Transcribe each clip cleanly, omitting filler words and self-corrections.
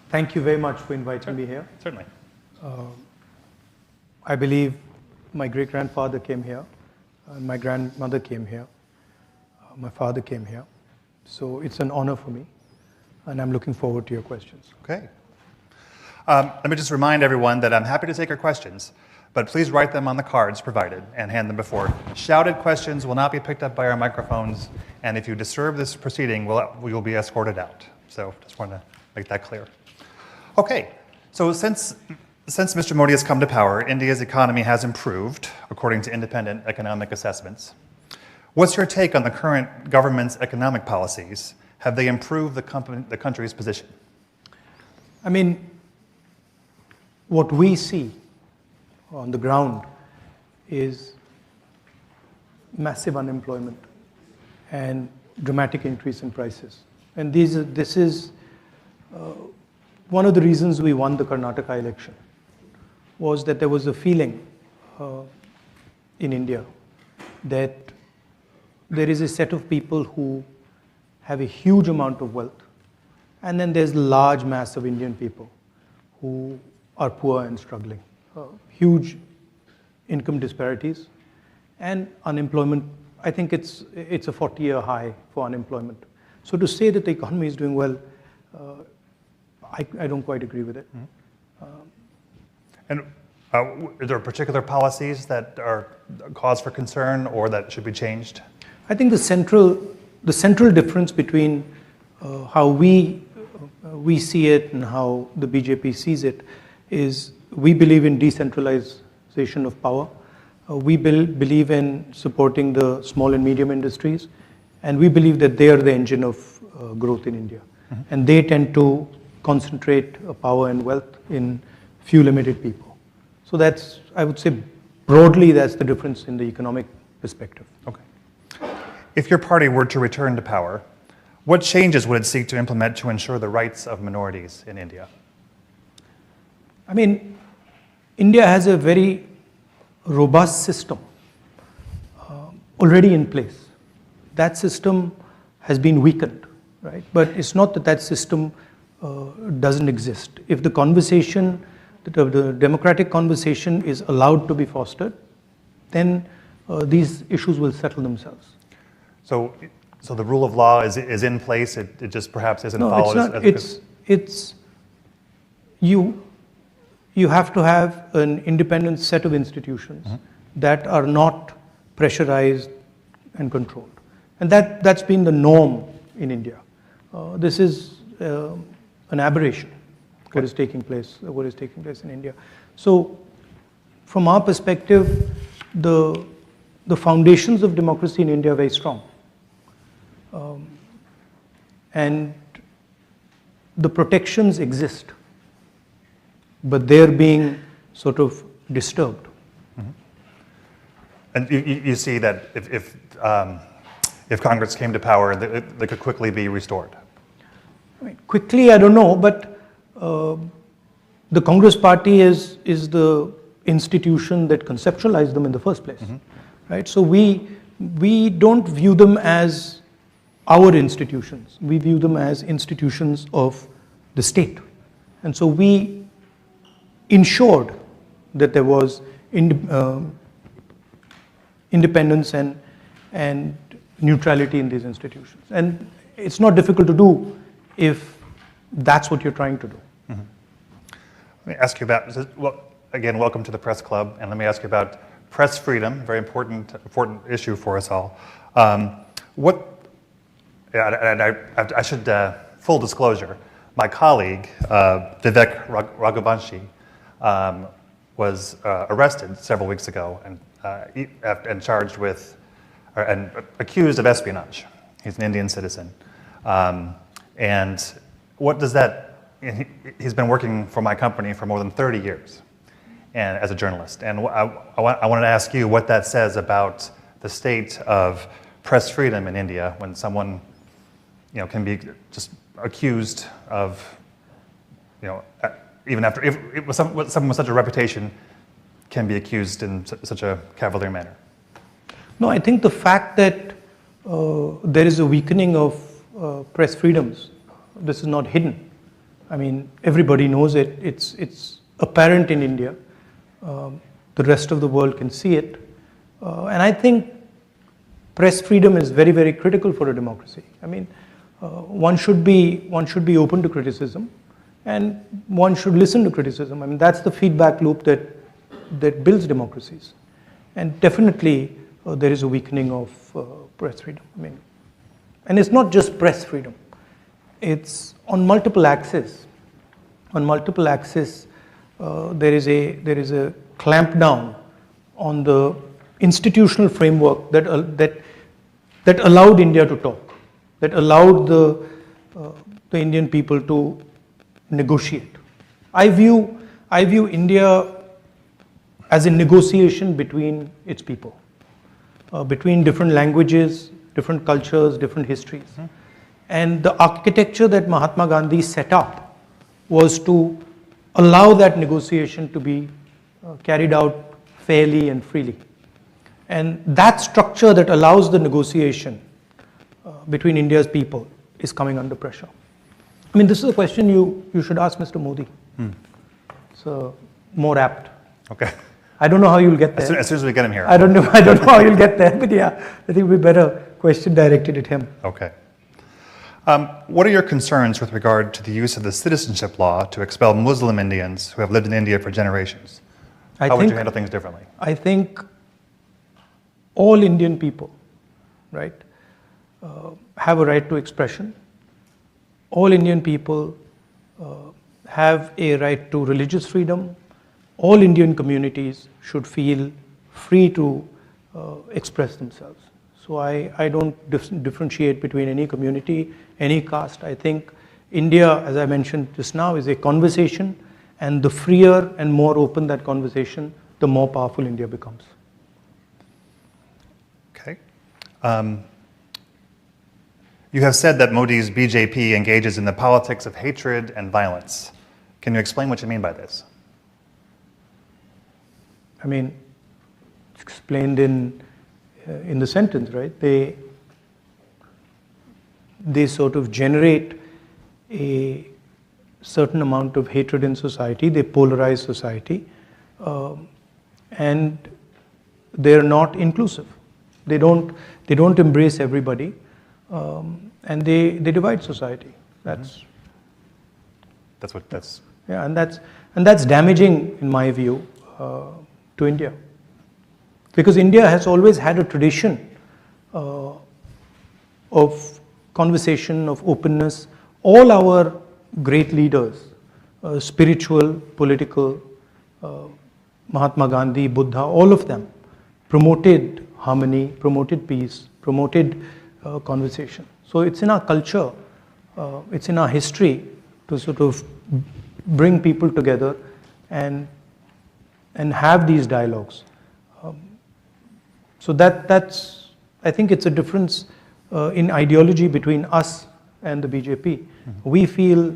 Thank you very much for inviting me here. Certainly. I believe my great-grandfather came here, my grandmother came here, my father came here. So it's an honor for me, and I'm looking forward to your questions. Okay. Let me just remind everyone that I'm happy to take your questions, but please write them on the cards provided and hand them before. Shouted questions will not be picked up by our microphones, and if you disturb this proceeding, we will be escorted out. So just want to make that clear. Okay, so since Mr. Modi has come to power, India's economy has improved, according to independent economic assessments. What's your take on the current government's economic policies? Have they improved the country's position? I mean, what we see on the ground is massive unemployment and dramatic increase in prices. And this is one of the reasons we won the Karnataka election, was that there was a feeling in India that there is a set of people who have a huge amount of wealth, and then there's a large mass of Indian people who are poor and struggling. Huge income disparities and unemployment. I think it's a 40-year high for unemployment. So to say that the economy is doing well, I don't quite agree with it. And are there particular policies that are cause for concern or that should be changed? I think the central difference between how we see it and how the BJP sees it is we believe in decentralization of power. We believe in supporting the small and medium industries, and we believe that they are the engine of growth in India. Mm-hmm. And they tend to concentrate power and wealth in few limited people. So that's, I would say, broadly, that's the difference in the economic perspective. Okay. If your party were to return to power, what changes would it seek to implement to ensure the rights of minorities in India? I mean, India has a very robust system already in place. That system has been weakened, right? But it's not that that system doesn't exist. If the conversation, the democratic conversation is allowed to be fostered, then these issues will settle themselves. So the rule of law is in place. It just perhaps isn't followed. No, it's not. You have to have an independent set of institutions mm-hmm. that are not pressurized and controlled, and that's been the norm in India. This is an aberration. Okay. What is taking place in India. So, from our perspective, the foundations of democracy in India are very strong. And the protections exist, but they're being sort of disturbed. Mm-hmm. And you see that if Congress came to power, they could quickly be restored? I mean, quickly, I don't know, but the Congress party is the institution that conceptualized them in the first place, mm-hmm. right? So we don't view them as our institutions. We view them as institutions of the state. And so we ensured that there was independence and neutrality in these institutions. And it's not difficult to do if that's what you're trying to do. Mm-hmm. Let me ask you about, well, again, welcome to the Press Club, and let me ask you about press freedom, very important issue for us all. I should, full disclosure, my colleague, Vivek Raghuvanshi, was arrested several weeks ago and charged with, and accused of espionage. He's an Indian citizen. And what does that, he's been working for my company for more than 30 years and as a journalist. And I wanted to ask you what that says about the state of press freedom in India when someone, can be just accused of, even after, if someone with such a reputation can be accused in such a cavalier manner. No, I think the fact that there is a weakening of press freedoms, this is not hidden. I mean, everybody knows it. It's apparent in India. The rest of the world can see it. And I think press freedom is very, very critical for a democracy. I mean, one should be open to criticism, and one should listen to criticism. I mean, that's the feedback loop that builds democracies. And definitely, there is a weakening of press freedom. I mean, and it's not just press freedom. It's on multiple axes. On multiple axes, there is a clampdown on the institutional framework that allowed India to talk, that allowed the Indian people to negotiate. I view India as a negotiation between its people, between different languages, different cultures, different histories. Mm-hmm. And the architecture that Mahatma Gandhi set up was to allow that negotiation to be carried out fairly and freely. And that structure that allows the negotiation between India's people is coming under pressure. I mean, this is a question you should ask Mr. Modi. So more apt. Okay. I don't know how you'll get there. As soon as we get him here. I don't know how you'll get there, but yeah, I think we better question directed at him. Okay. What are your concerns with regard to the use of the citizenship law to expel Muslim Indians who have lived in India for generations? How would you handle things differently? I think all Indian people, right, have a right to expression. All Indian people have a right to religious freedom. All Indian communities should feel free to express themselves. So I don't differentiate between any community, any caste. I think India, as I mentioned just now, is a conversation, and the freer and more open that conversation, the more powerful India becomes. Okay. You have said that Modi's BJP engages in the politics of hatred and violence. Can you explain what you mean by this? I mean, it's explained in the sentence, right? They sort of generate a certain amount of hatred in society. They polarize society, and they're not inclusive. They don't embrace everybody, and they divide society. That's yeah, and that's damaging in my view to India, because India has always had a tradition of conversation, of openness. All our great leaders, spiritual, political, Mahatma Gandhi, Buddha, all of them promoted harmony, promoted peace, promoted conversation. So it's in our culture, it's in our history to sort of bring people together and have these dialogues. So that's, I think it's a difference in ideology between us and the BJP. Mm-hmm. We feel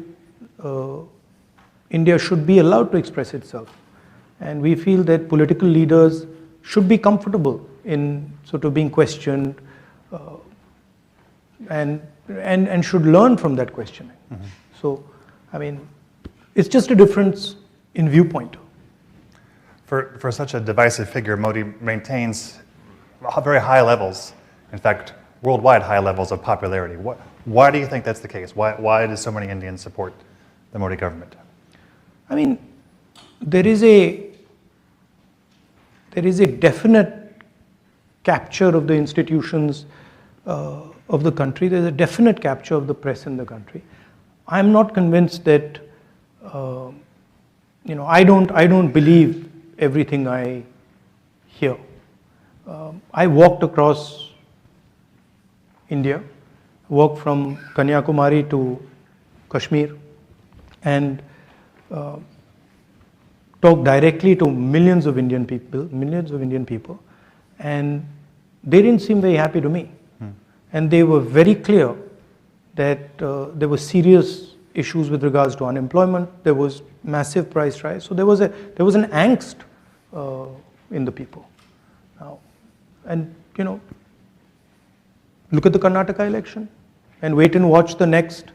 India should be allowed to express itself, and we feel that political leaders should be comfortable in sort of being questioned and should learn from that questioning. Mm-hmm. So, I mean, it's just a difference in viewpoint. For such a divisive figure, Modi maintains very high levels, in fact, worldwide high levels of popularity. Why do you think that's the case? Why do so many Indians support the Modi government? I mean, there is a definite capture of the institutions of the country. There's a definite capture of the press in the country. I'm not convinced that I don't believe everything I hear. I walked across India, walked from Kanyakumari to Kashmir, and talked directly to millions of Indian people, and they didn't seem very happy to me. And they were very clear that there were serious issues with regards to unemployment. There was massive price rise. So there was an angst in the people. Now, and look at the Karnataka election, and wait and watch the next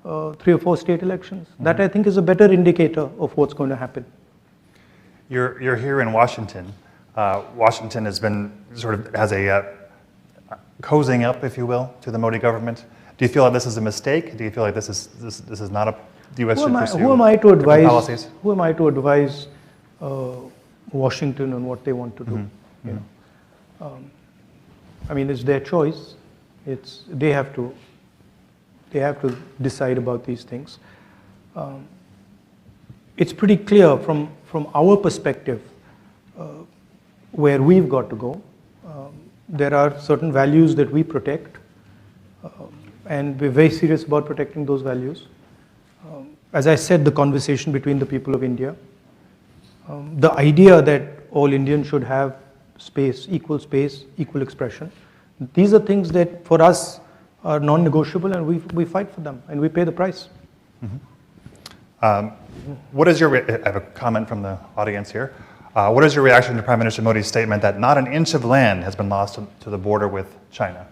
3 or 4 state elections. That I think is a better indicator of what's going to happen. You're here in Washington. Washington has been has a cozying up, if you will, to the Modi government. Do you feel like this is a mistake? Do you feel like this is not the U.S. should pursue Who am I to advise? Policies? Who am I to advise Washington on what they want to do? You know, I mean, it's their choice. They have to decide about these things. It's pretty clear from our perspective where we've got to go. There are certain values that we protect, and we're very serious about protecting those values. As I said, the conversation between the people of India, the idea that all Indians should have space, equal expression. These are things that for us are non-negotiable, and we fight for them, and we pay the price. What is your, I have a comment from the audience here. What is your reaction to Prime Minister Modi's statement that not an inch of land has been lost to the border with China?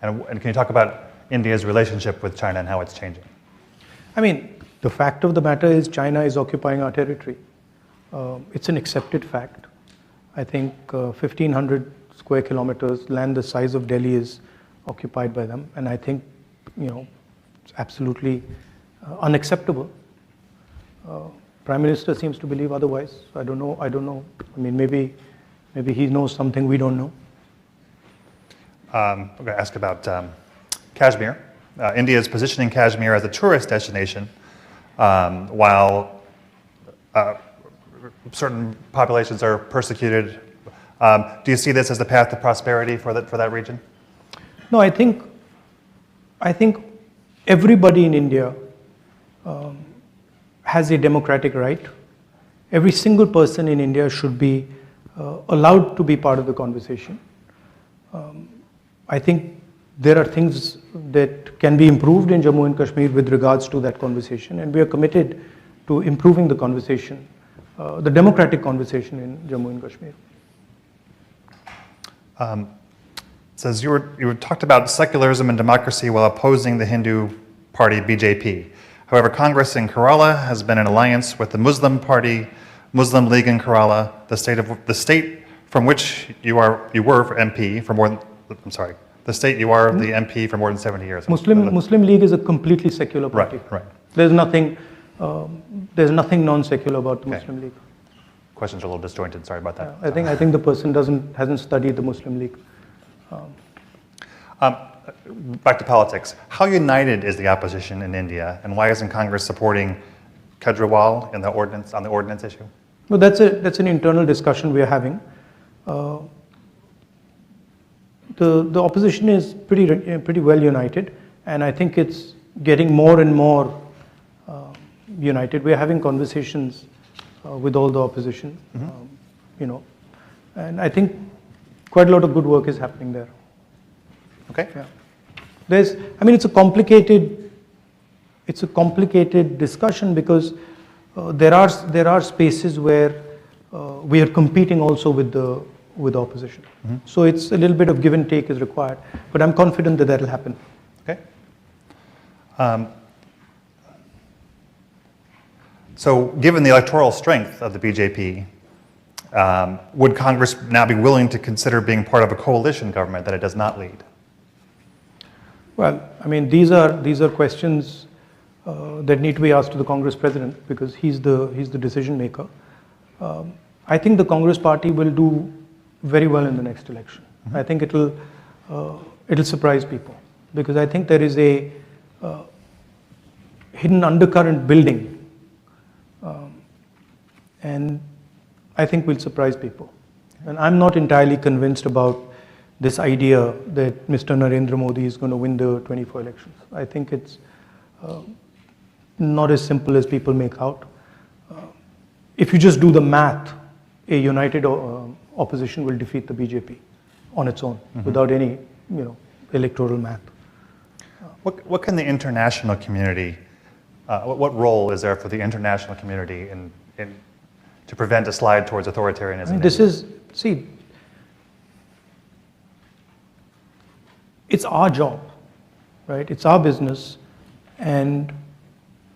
And can you talk about India's relationship with China and how it's changing? I mean, the fact of the matter is China is occupying our territory. It's an accepted fact. I think 1,500 square kilometers, land the size of Delhi is occupied by them. And I think, it's absolutely unacceptable. Prime Minister seems to believe otherwise. I don't know. I mean, maybe he knows something we don't know. I'm going to ask about Kashmir. India is positioning Kashmir as a tourist destination, while certain populations are persecuted. Do you see this as the path to prosperity for that region? No, I think everybody in India has a democratic right. Every single person in India should be allowed to be part of the conversation. I think there are things that can be improved in Jammu and Kashmir with regards to that conversation, and we are committed to improving the conversation, the democratic conversation in Jammu and Kashmir. Says you talked about secularism and democracy while opposing the Hindu party BJP. However, Congress in Kerala has been in alliance with the Muslim party, Muslim League in Kerala, the state from which you were MP for more than, the state you are the MP for more than 70 years. Muslim League is a completely secular party. Right. There's nothing non-secular about the Muslim League. Questions are a little disjointed. Sorry about that. I think the person hasn't studied the Muslim League. Back to politics. How united is the opposition in India, and why isn't Congress supporting Kejriwal on the ordinance issue? Well, that's an internal discussion we are having. The opposition is pretty well united, and I think it's getting more and more united. We are having conversations with all the opposition, and I think quite a lot of good work is happening there. Okay. Yeah. It's a complicated discussion because there are spaces where we are competing also with the opposition. So it's a little bit of give and take is required, but I'm confident that will happen. Okay. So given the electoral strength of the BJP, would Congress now be willing to consider being part of a coalition government that it does not lead? Well, these are questions that need to be asked to the Congress president because he's the decision maker. I think the Congress party will do very well in the next election. I think it'll surprise people because I think there is a hidden undercurrent building, and I think will surprise people. And I'm not entirely convinced about this idea that Mr. Narendra Modi is going to win the 24 elections. I think it's not as simple as people make out. If you just do the math, a united opposition will defeat the BJP on its own without any electoral math. What can the international community, what role is there for the international community to prevent a slide towards authoritarianism? It's our job, right? It's our business, and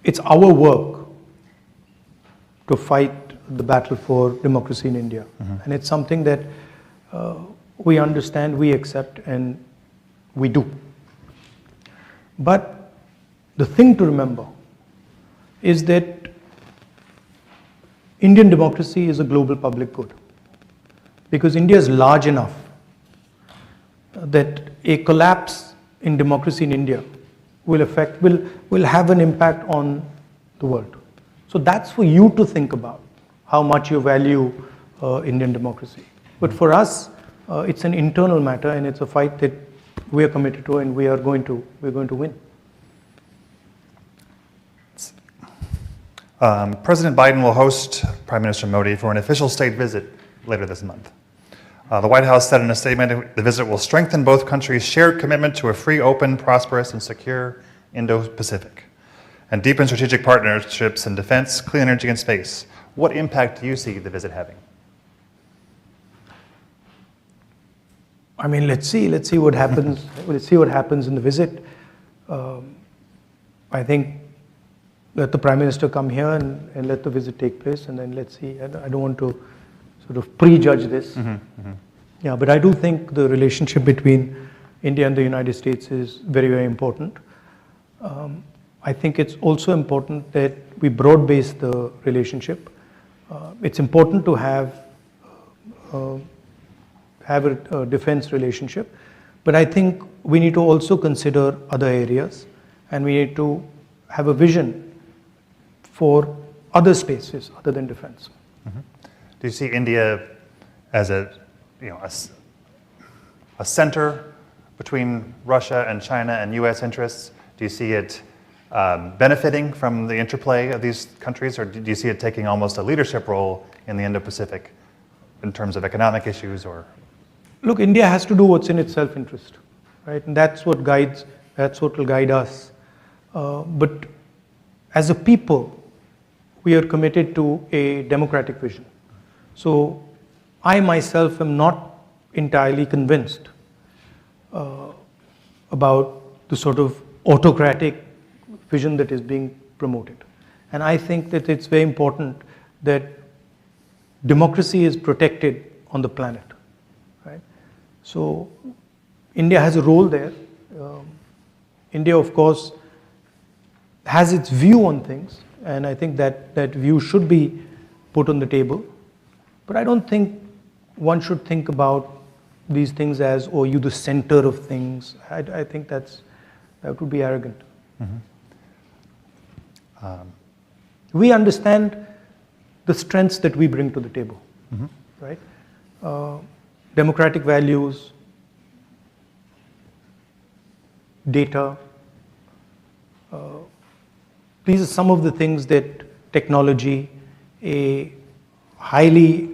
it's our work to fight the battle for democracy in India. And it's something that we understand, we accept, and we do. But the thing to remember is that Indian democracy is a global public good, because India is large enough that a collapse in democracy in India will have an impact on the world. So that's for you to think about, how much you value Indian democracy. But for us, it's an internal matter, and it's a fight that we are committed to, and we're going to win. President Biden will host Prime Minister Modi for an official state visit later this month. The White House said in a statement the visit will strengthen both countries' shared commitment to a free, open, prosperous, and secure Indo-Pacific, and deepen strategic partnerships in defense, clean energy, and space. What impact do you see the visit having? I mean, let's see what happens. Let's see what happens in the visit. I think let the Prime Minister come here and let the visit take place, and then let's see. I don't want to sort of prejudge this. Yeah, but I do think the relationship between India and the United States is very, very important. I think it's also important that we broad-base the relationship. It's important to have a defense relationship, but I think we need to also consider other areas, and we need to have a vision for other spaces other than defense. Do you see India as a center between Russia and China and U.S. interests? Do you see it benefiting from the interplay of these countries, or do you see it taking almost a leadership role in the Indo-Pacific in terms of economic issues? Or look, India has to do what's in its self-interest, right? And that's what will guide us. But as a people, we are committed to a democratic vision. So I myself am not entirely convinced about the sort of autocratic vision that is being promoted. And I think that it's very important that democracy is protected on the planet, right? So India has a role there. India, of course, has its view on things, and I think that view should be put on the table. But I don't think one should think about these things as, oh, you the center of things. I think that would be arrogant. We understand the strengths that we bring to the table, right? Democratic values, data. These are some of the things that technology, a highly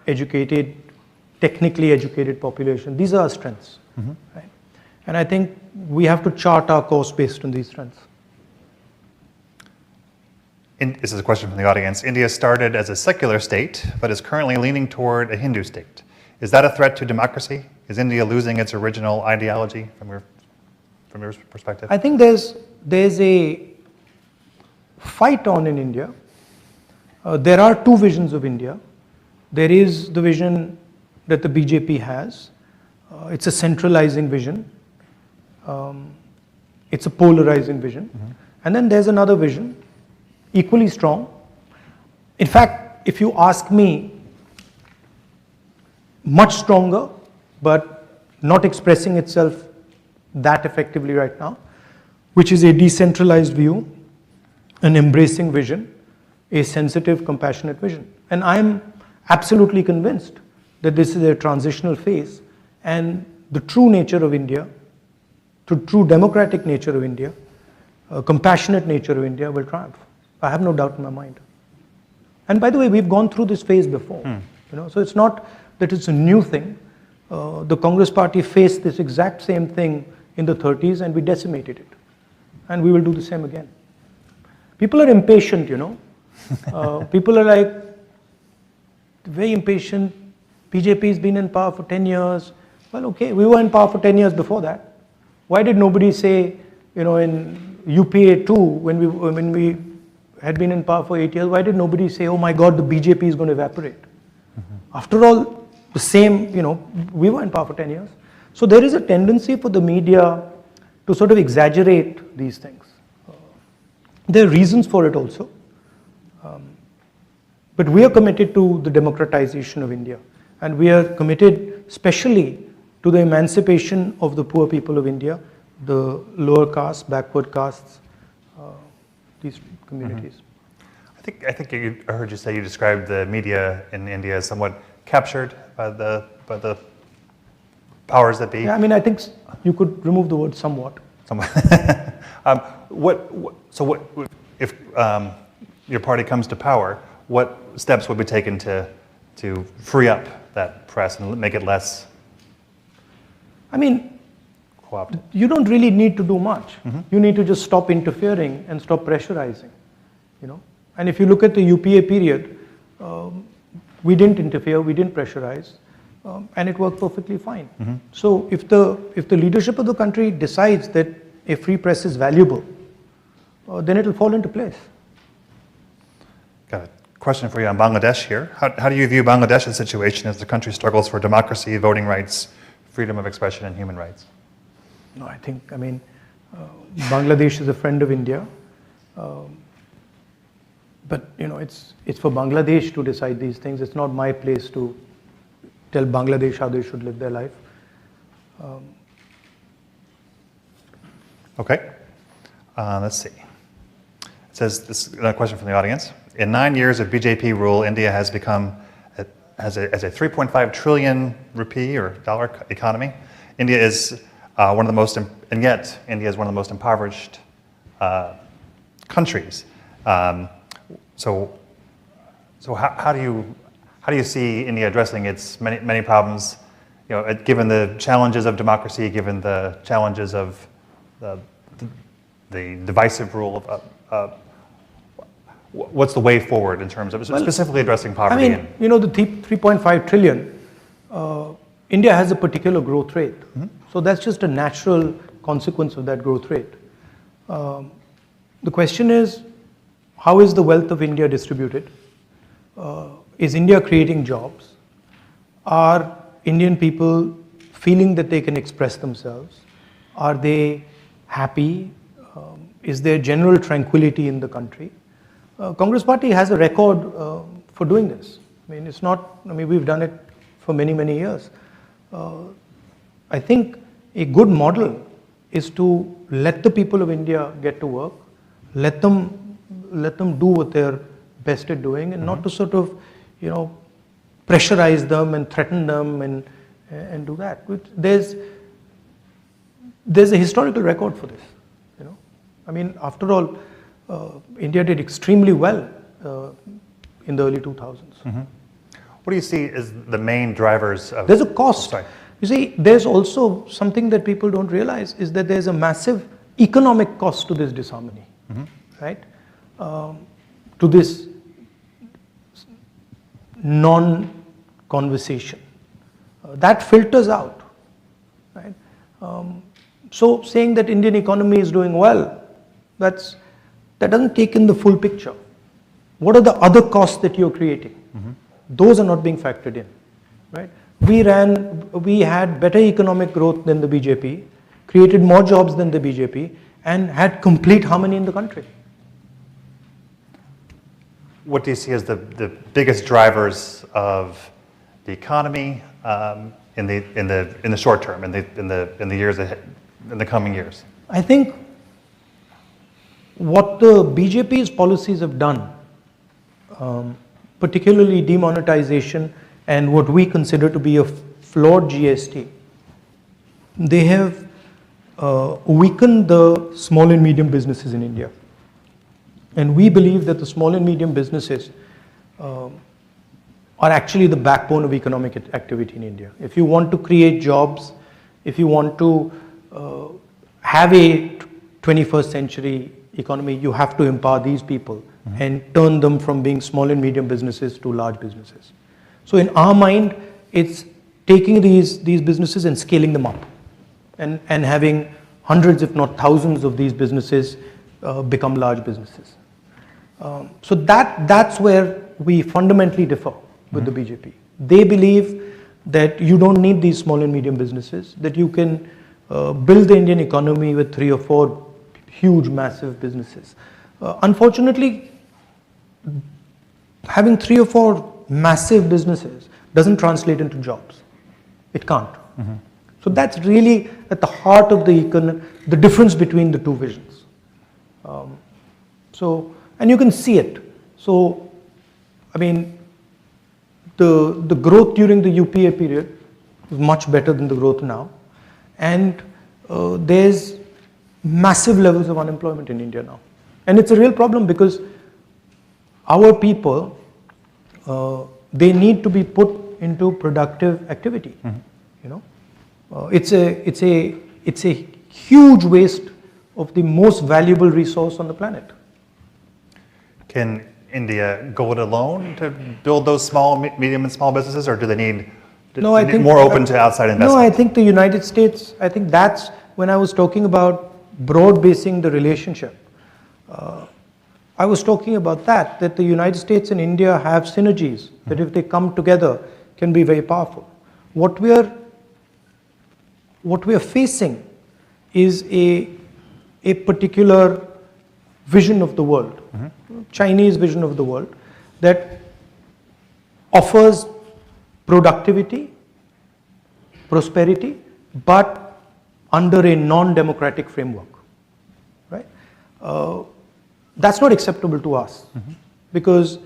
educated, technically educated population, these are our strengths, right? And I think we have to chart our course based on these strengths. This is a question from the audience. India started as a secular state, but is currently leaning toward a Hindu state. Is that a threat to democracy? Is India losing its original ideology from your perspective? I think there's a fight on in India. There are two visions of India. There is the vision that the BJP has. It's a centralizing vision. It's a polarizing vision. And then there's another vision, equally strong. In fact, if you ask me, much stronger, but not expressing itself that effectively right now, which is a decentralized view, an embracing vision, a sensitive, compassionate vision. And I'm absolutely convinced that this is a transitional phase, and the true nature of India, the true democratic nature of India, compassionate nature of India will triumph. I have no doubt in my mind. And by the way, we've gone through this phase before. So it's not that it's a new thing. The Congress party faced this exact same thing in the 30s, and we decimated it. And we will do the same again. People are impatient, People are like, very impatient. BJP has been in power for 10 years. Well, okay, we were in power for 10 years before that. Why did nobody say, in UPA 2, when we had been in power for 8 years, why did nobody say, oh my God, the BJP is going to evaporate? After all, the same, we were in power for 10 years. So there is a tendency for the media to sort of exaggerate these things. There are reasons for it also. But we are committed to the democratization of India. And we are committed especially to the emancipation of the poor people of India, the lower castes, backward castes, these communities. I think I heard you say you described the media in India as somewhat captured by the powers that be. Yeah, I mean, I think you could remove the word somewhat. Somewhat. So if your party comes to power, what steps would be taken to free up that press and make it less? I mean, co-opted? You don't really need to do much. You need to just stop interfering and stop pressurizing. And if you look at the UPA period, we didn't interfere, we didn't pressurize, and it worked perfectly fine. So if the leadership of the country decides that a free press is valuable, then it will fall into place. Got a question for you on Bangladesh here. How do you view Bangladesh's situation as the country struggles for democracy, voting rights, freedom of expression, and human rights? No, Bangladesh is a friend of India. But it's for Bangladesh to decide these things. It's not my place to tell Bangladesh how they should live their life. Okay. Let's see. It says, this is another question from the audience. In 9 years of BJP rule, India has become as a 3.5 trillion rupee or dollar economy. India is one of the most, and yet India is one of the most impoverished countries. So how do you see India addressing its many problems? Given the challenges of democracy, given the challenges of the divisive rule of what's the way forward in terms of specifically addressing poverty? The 3.5 trillion, India has a particular growth rate. So that's just a natural consequence of that growth rate. The question is, how is the wealth of India distributed? Is India creating jobs? Are Indian people feeling that they can express themselves? Are they happy? Is there general tranquility in the country? Congress Party has a record for doing this. We've done it for many, many years. I think a good model is to let the people of India get to work, let them do what they're best at doing, and not to sort of, pressurize them and threaten them and do that. There's a historical record for this. After all, India did extremely well in the early 2000s. What do you see as the main drivers of? There's a cost. Sorry. You see, there's also something that people don't realize is that there's a massive economic cost to this disharmony, right? To this non-conversation. That filters out, right? So saying that Indian economy is doing well, that doesn't take in the full picture. What are the other costs that you're creating? Those are not being factored in, right? We had better economic growth than the BJP, created more jobs than the BJP, and had complete harmony in the country. What do you see as the biggest drivers of the economy in the short term, in the years ahead, in the coming years? I think what the BJP's policies have done, particularly demonetization and what we consider to be a flawed GST, they have weakened the small and medium businesses in India. And we believe that the small and medium businesses are actually the backbone of economic activity in India. If you want to create jobs, if you want to have a 21st century economy, you have to empower these people and turn them from being small and medium businesses to large businesses. So in our mind, it's taking these businesses and scaling them up and having hundreds, if not thousands, of these businesses become large businesses. So that's where we fundamentally differ with the BJP. They believe that you don't need these small and medium businesses, that you can build the Indian economy with 3 or 4 huge, massive businesses. Unfortunately, having 3 or 4 massive businesses doesn't translate into jobs. It can't. So that's really at the heart of the difference between the two visions. And you can see it. So, I mean, the growth during the UPA period was much better than the growth now. And there's massive levels of unemployment in India now. And it's a real problem because our people, they need to be put into productive activity. You know, it's a huge waste of the most valuable resource on the planet. Can India go it alone to build those small, medium, and small businesses, or do they need more open to outside investment? No, I think the United States. I think that's when I was talking about broad basing the relationship. I was talking about that the United States and India have synergies that if they come together can be very powerful. What we are facing is a particular vision of the world, Chinese vision of the world, that offers productivity, prosperity, but under a non-democratic framework, right? That's not acceptable to us because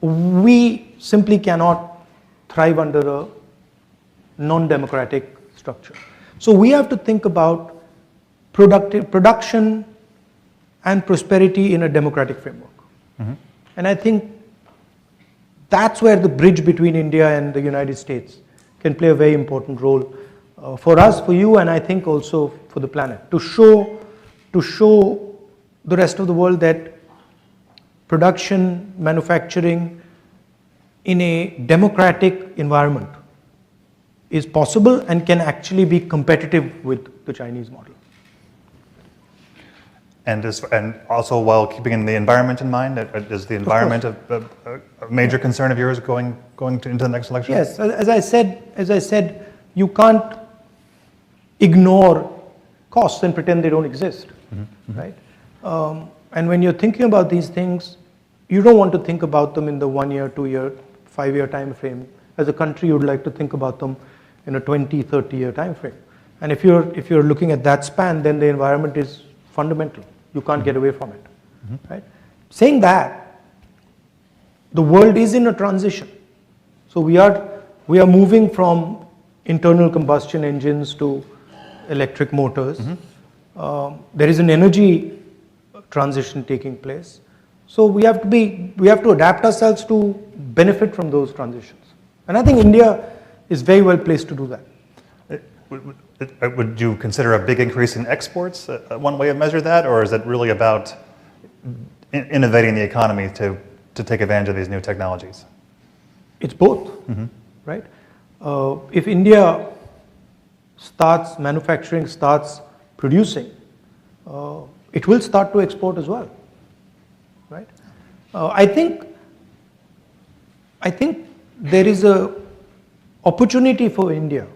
we simply cannot thrive under a non-democratic structure. So we have to think about production and prosperity in a democratic framework. And I think that's where the bridge between India and the United States can play a very important role for us, for you, and I think also for the planet, to show the rest of the world that production, manufacturing in a democratic environment is possible and can actually be competitive with the Chinese model. And also while keeping the environment in mind, is the environment a major concern of yours going into the next election? Yes, as I said, you can't ignore costs and pretend they don't exist, right? And when you're thinking about these things, you don't want to think about them in the 1 year, 2 year, 5 year time frame. As a country, you would like to think about them in a 20, 30 year time frame. And if you're looking at that span, then the environment is fundamental. You can't get away from it, right? Saying that, the world is in a transition. So we are moving from internal combustion engines to electric motors. There is an energy transition taking place. So we have to adapt ourselves to benefit from those transitions. And I think India is very well placed to do that. Would you consider a big increase in exports one way of measure that, or is it really about innovating the economy to take advantage of these new technologies? It's both, right? If India starts manufacturing, starts producing, it will start to export as well, right? I think there is a opportunity for India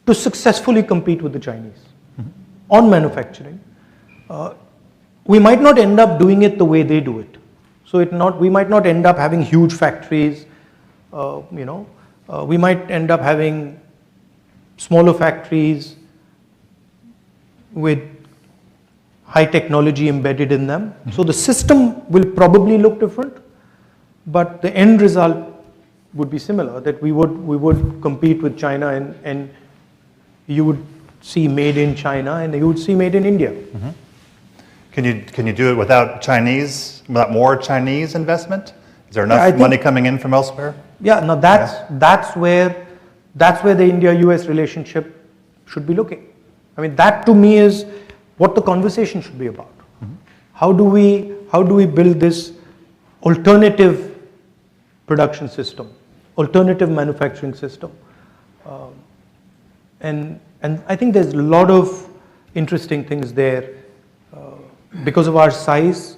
to successfully compete with the Chinese on manufacturing. We might not end up doing it the way they do it. So we might not end up having huge factories. We might end up having smaller factories with high technology embedded in them. So the system will probably look different, but the end result would be similar, that we would compete with China and you would see made in China and you would see made in India. Can you do it without more Chinese investment? Is there enough money coming in from elsewhere? Yeah, no, that's where the India-US relationship should be looking. I mean, that to me is what the conversation should be about. How do we build this alternative production system, alternative manufacturing system, and I think there's a lot of interesting things there because of our size,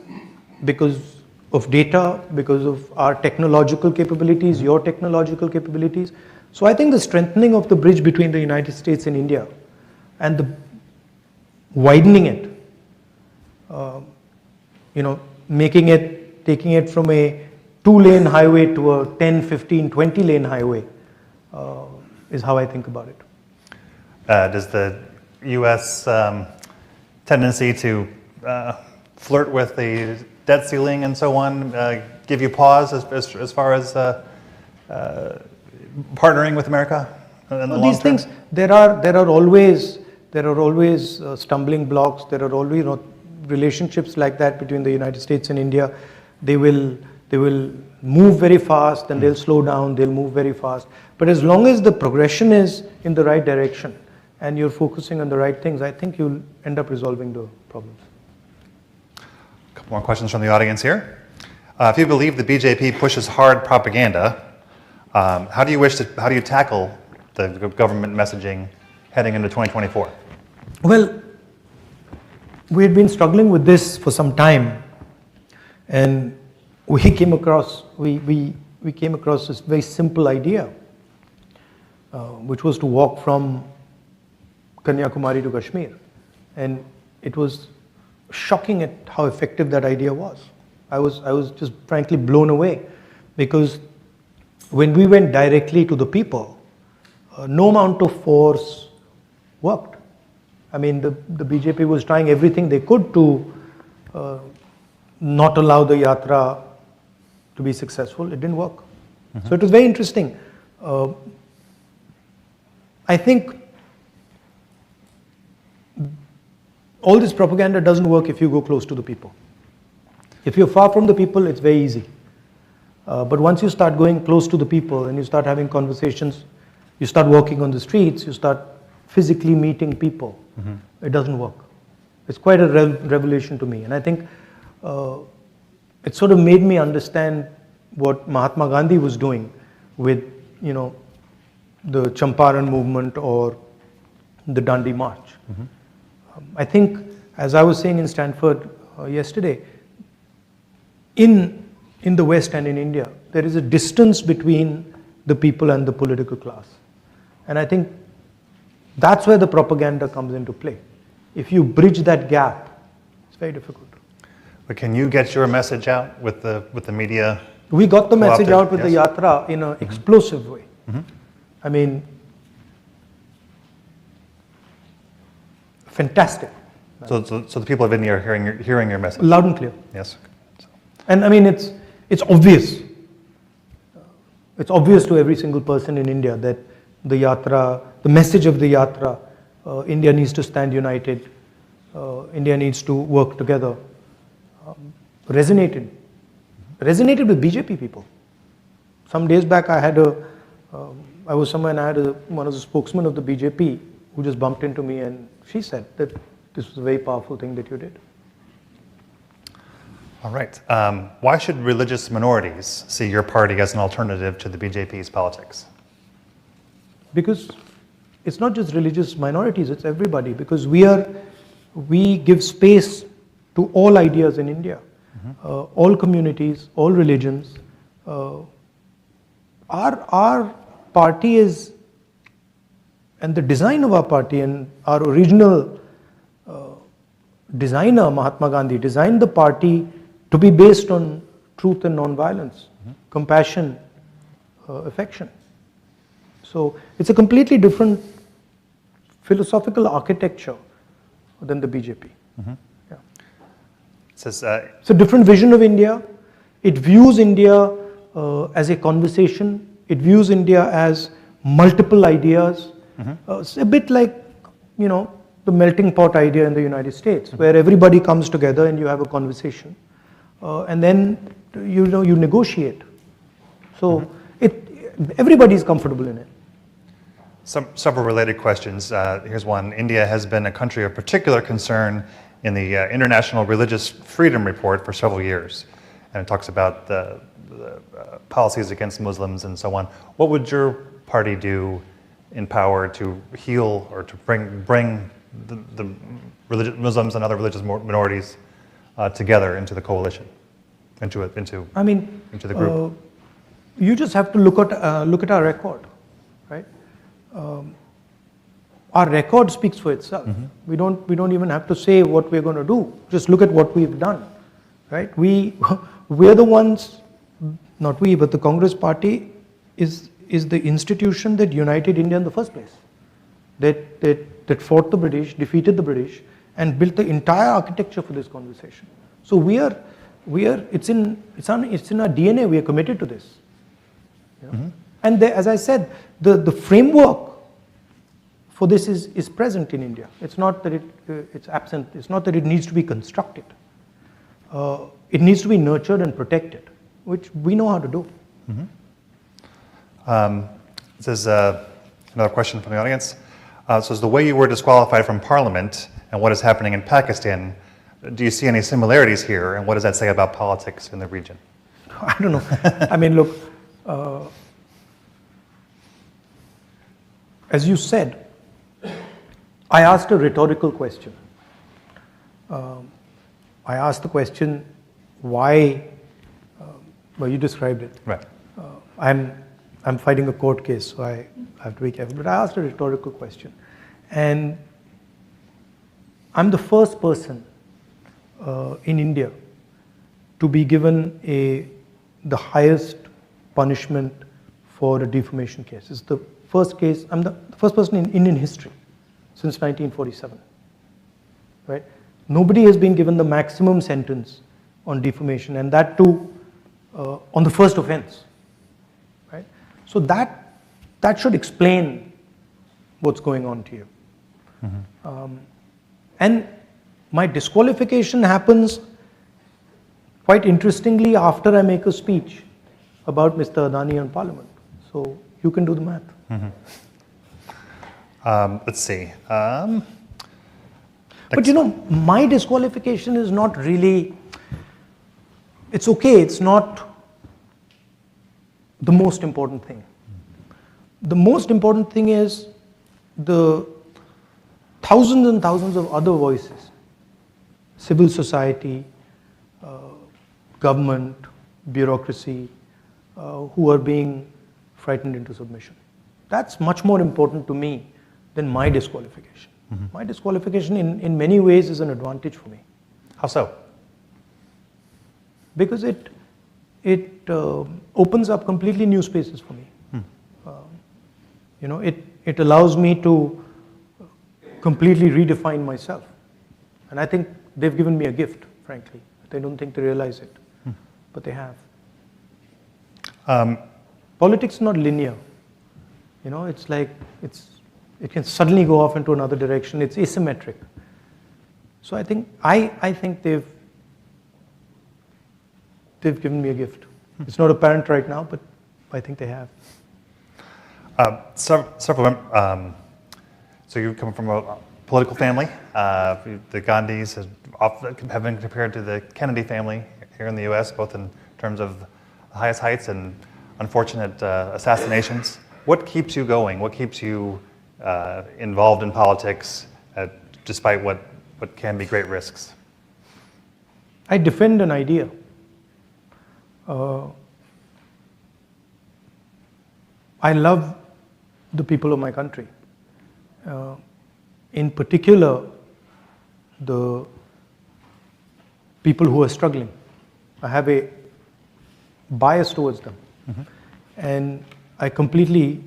because of data, because of our technological capabilities, your technological capabilities. So I think the strengthening of the bridge between the United States and India and the widening it, making it, taking it from a 2-lane highway to a 10, 15, 20-lane highway is how I think about it. Does the U.S. Tendency to flirt with the debt ceiling and so on give you pause as far as partnering with America in the long These term? things, there are always stumbling blocks. There are always relationships like that between the United States and India. They will move very fast, and they'll slow down. They'll move very fast. But as long as the progression is in the right direction and you're focusing on the right things, I think you'll end up resolving the problems. A couple more questions from the audience here. If you believe the BJP pushes hard propaganda, how do you tackle the government messaging heading into 2024? Well, we had been struggling with this for some time, and we came across this very simple idea, which was to walk from Kanyakumari to Kashmir, and it was shocking at how effective that idea was. I was just frankly blown away, because when we went directly to the people, no amount of force worked. I mean, the BJP was trying everything they could to not allow the yatra to be successful. It didn't work. Mm-hmm. So it was very interesting. I think all this propaganda doesn't work if you go close to the people. If you're far from the people, it's very easy. But once you start going close to the people and you start having conversations, you start walking on the streets, you start physically meeting people, it doesn't work. It's quite a revelation to me. And I think it sort of made me understand what Mahatma Gandhi was doing with, the Champaran movement or the Dandi March. I think, as I was saying in Stanford yesterday, in the West and in India, there is a distance between the people and the political class. And I think that's where the propaganda comes into play. If you bridge that gap, it's very difficult. But can you get your message out with the media? We got the message out with the yatra in an explosive way. I mean, fantastic. So the people of India are hearing your message? Loud and clear. Yes. And I mean, it's obvious. It's obvious to every single person in India that the yatra, the message of the yatra, India needs to stand united, India needs to work together, resonated with BJP people. Some days back I was somewhere and I had one of the spokesmen of the BJP who just bumped into me, and she said that this was a very powerful thing that you did. All right. Why should religious minorities see your party as an alternative to the BJP's politics? Because it's not just religious minorities, it's everybody. Because we give space to all ideas in India, all communities, all religions. Our party is, and the design of our party and our original designer, Mahatma Gandhi, designed the party to be based on truth and non-violence, compassion, affection. So it's a completely different philosophical architecture than the BJP. Yeah. It's a different vision of India. It views India as a conversation. It views India as multiple ideas. It's a bit like, the melting pot idea in the United States, where everybody comes together and you have a conversation, and then you negotiate. So everybody is comfortable in it. Several related questions. Here's one. India has been a country of particular concern in the International Religious Freedom Report for several years, and it talks about the policies against Muslims and so on. What would your party do in power to heal or to bring the Muslims and other religious minorities together into the coalition, into the group? You just have to look at our record, right? Our record speaks for itself. We don't even have to say what we're going to do. Just look at what we've done, right? We're the ones, not we, but the Congress Party is the institution that united India in the first place. That fought the British, defeated the British, and built the entire architecture for this conversation. So it's in our DNA. We are committed to this. And as I said, the framework for this is present in India. It's not that it's absent. It's not that it needs to be constructed. It needs to be nurtured and protected, which we know how to do. This is another question from the audience. So is the way you were disqualified from Parliament and what is happening in Pakistan, do you see any similarities here, and what does that say about politics in the region? I don't know. I mean, look, as you said, I asked a rhetorical question. I asked the question, why, well, you described it. Right. I'm fighting a court case, so I have to be careful. But I asked a rhetorical question. And I'm the first person in India to be given the highest punishment for a defamation case. It's the first case, I'm the first person in Indian history since 1947, right? Nobody has been given the maximum sentence on defamation, and that too on the first offense, right? So that should explain what's going on to you. And my disqualification happens quite interestingly after I make a speech about Mr. Adani and Parliament. So you can do the math. Let's see. But you know, my disqualification is not really, it's okay, it's not the most important thing. The most important thing is the thousands and thousands of other voices, civil society, government, bureaucracy, who are being frightened into submission. That's much more important to me than my disqualification. My disqualification in many ways is an advantage for me. How so? Because it opens up completely new spaces for me. You know, it allows me to completely redefine myself. And I think they've given me a gift, frankly. They don't think they realize it, but they have. Politics is not linear. You know, it's like, it can suddenly go off into another direction. It's asymmetric. So I think they've given me a gift. It's not apparent right now, but I think they have. So you come from a political family. The Gandhis have been compared to the Kennedy family here in the U.S., both in terms of the highest heights and unfortunate assassinations. What keeps you going? What keeps you involved in politics, despite what can be great risks? I defend an idea. I love the people of my country. In particular, the people who are struggling. I have a bias towards them. And I completely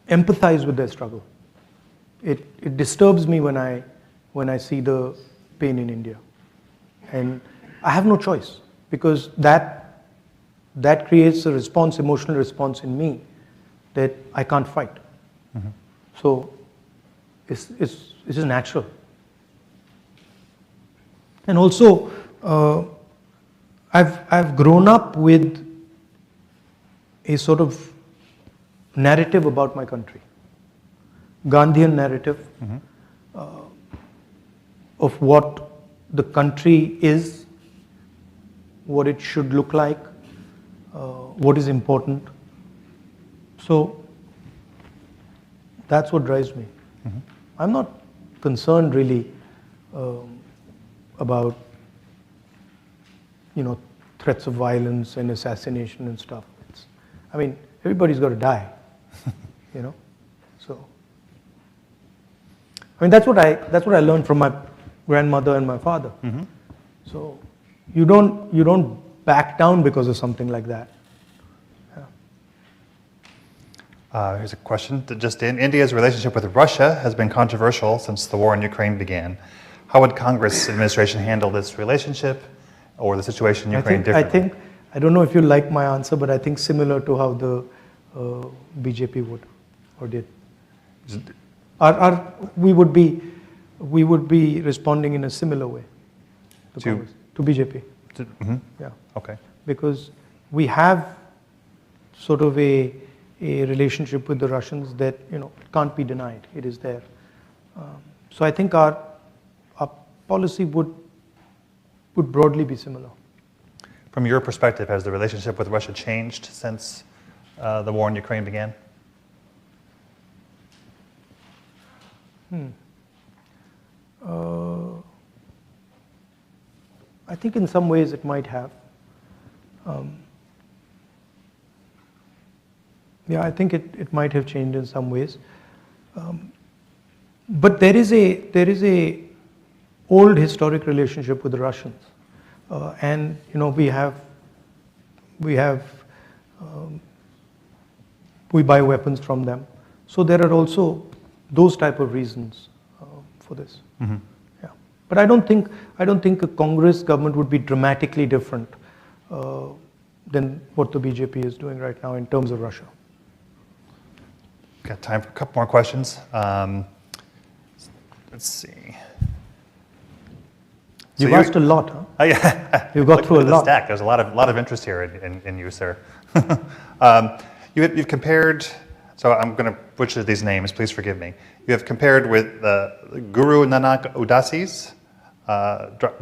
empathize with their struggle. It disturbs me when I see the pain in India. And I have no choice, because that creates a response, emotional response in me that I can't fight. So it's just natural. And also, I've grown up with a sort of narrative about my country, Gandhian narrative of what the country is, what it should look like, what is important. So That's what drives me. I'm not concerned really about, threats of violence and assassination and stuff. Everybody's got to die, So, that's what I learned from my grandmother and my father. So, you don't back down because of something like that. Here's a question that just in. India's relationship with Russia has been controversial since the war in Ukraine began. How would Congress administration handle this relationship or the situation in Ukraine differently? I don't know if you like my answer, but I think similar to how the BJP would or did. We would be responding in a similar way to BJP. Yeah. Okay. Because we have sort of a relationship with the Russians that can't be denied. It is there. So I think our policy would broadly be similar. From your perspective, has the relationship with Russia changed since the war in Ukraine began? I think in some ways it might have. I think it might have changed in some ways. But there is a old historic relationship with the Russians, and we buy weapons from them. So there are also those type of reasons for this. Yeah, but I don't think a Congress government would be dramatically different than what the BJP is doing right now in terms of Russia. Got time for a couple more questions. Let's see. You've asked a lot, huh? Yeah. You've got through a lot. Stack. There's a lot of interest here in you, sir. You've compared. So I'm going to butcher these names. Please forgive me. You have compared with Guru Nanak Udasis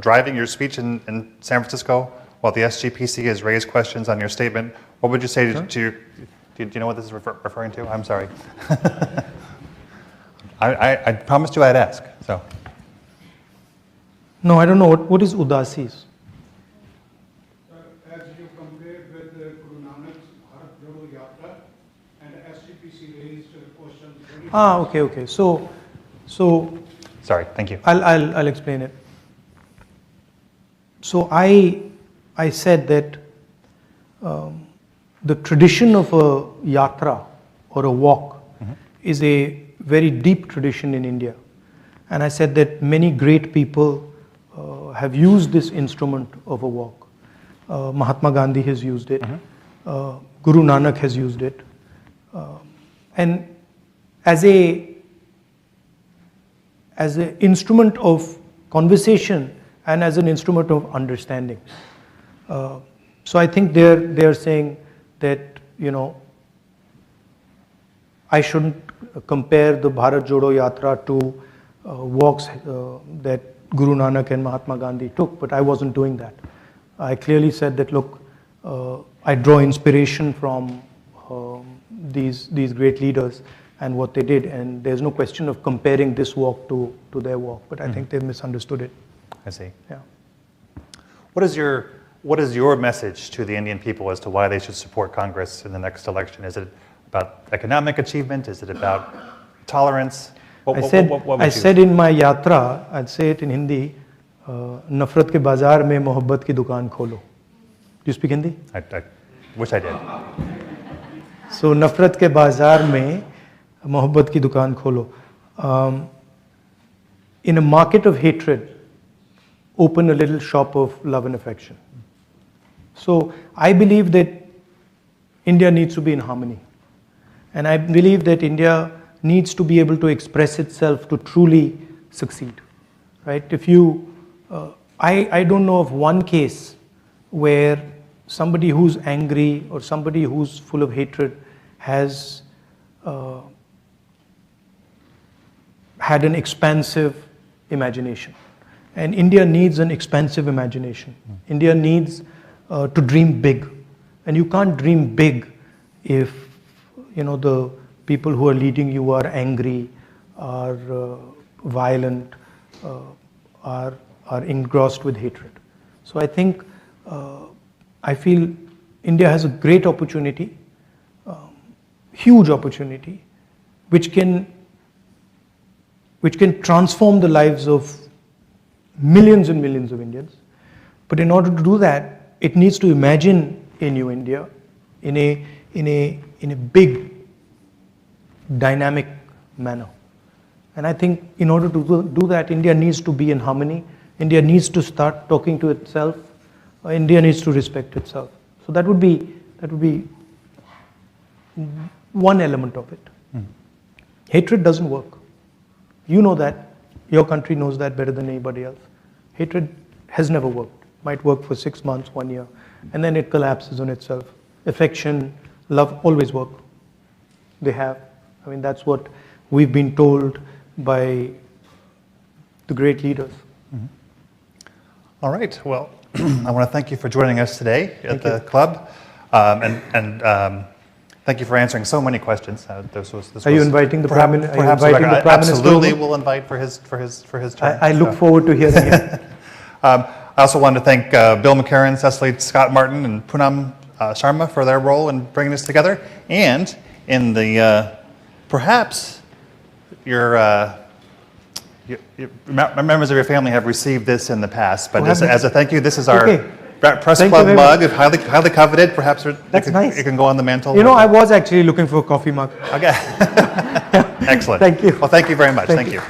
driving your speech in San Francisco, while the SGPC has raised questions on your statement. What would you say to do you know what this is referring to? I'm sorry. I promised you I'd ask. So. No, I don't know. What is Udasis? As you compared with Guru Nanak's Bharat Jodo Yatra and SGPC raised questions. Okay. So. Sorry. Thank you. I'll explain it. So I said that the tradition of a yatra or a walk is a very deep tradition in India, and I said that many great people have used this instrument of a walk. Mahatma Gandhi has used it. Guru Nanak has used it, and as an instrument of conversation and as an instrument of understanding. So I think they're saying that I shouldn't compare the Bharat Jodo Yatra to walks that Guru Nanak and Mahatma Gandhi took, but I wasn't doing that. I clearly said that, look, I draw inspiration from these great leaders and what they did, and there's no question of comparing this walk to their walk, but I think they've misunderstood it. I see. Yeah. What is your message to the Indian people as to why they should support Congress in the next election? Is it about economic achievement? Is it about tolerance? I said in my yatra, I'd say it in Hindi, nafrat ke bazaar mein mohabbat ki dukaan kholo. Do you speak Hindi? I wish I did. So nafrat ke bazaar mein mohabbat ki dukaan kholo. In a market of hatred, open a little shop of love and affection. So I believe that India needs to be in harmony. And I believe that India needs to be able to express itself to truly succeed. Right? If you, I don't know of one case where somebody who's angry or somebody who's full of hatred has had an expansive imagination. And India needs an expansive imagination. India needs to dream big. And you can't dream big if the people who are leading you are angry, are violent, are engrossed with hatred. So I think, I feel India has a great opportunity, huge opportunity, which can transform the lives of millions and millions of Indians. But in order to do that, it needs to imagine a new India in a big, dynamic manner. And I think in order to do that, India needs to be in harmony. India needs to start talking to itself. India needs to respect itself. So that would be one element of it. Hatred doesn't work. You know that. Your country knows that better than anybody else. Hatred has never worked. Might work for 6 months, 1 year, and then it collapses on itself. Affection, love always work. They have. I mean, that's what we've been told by the great leaders. All right. Well, I want to thank you for joining us today at the club, and thank you for answering so many questions. Are you inviting the Prime Minister? Absolutely, we'll invite for his turn. I look forward to hearing it. I also wanted to thank Bill McCarran, Cecily Scott Martin, and Poonam Sharma for their role in bringing this together, and in the perhaps your members of your family have received this in the past, but as a thank you, this is our press club mug, highly coveted. Perhaps that's nice. It can go on the mantle. You know, I was actually looking for a coffee mug. Okay. Excellent. Thank you. Well, thank you very much. Thank you.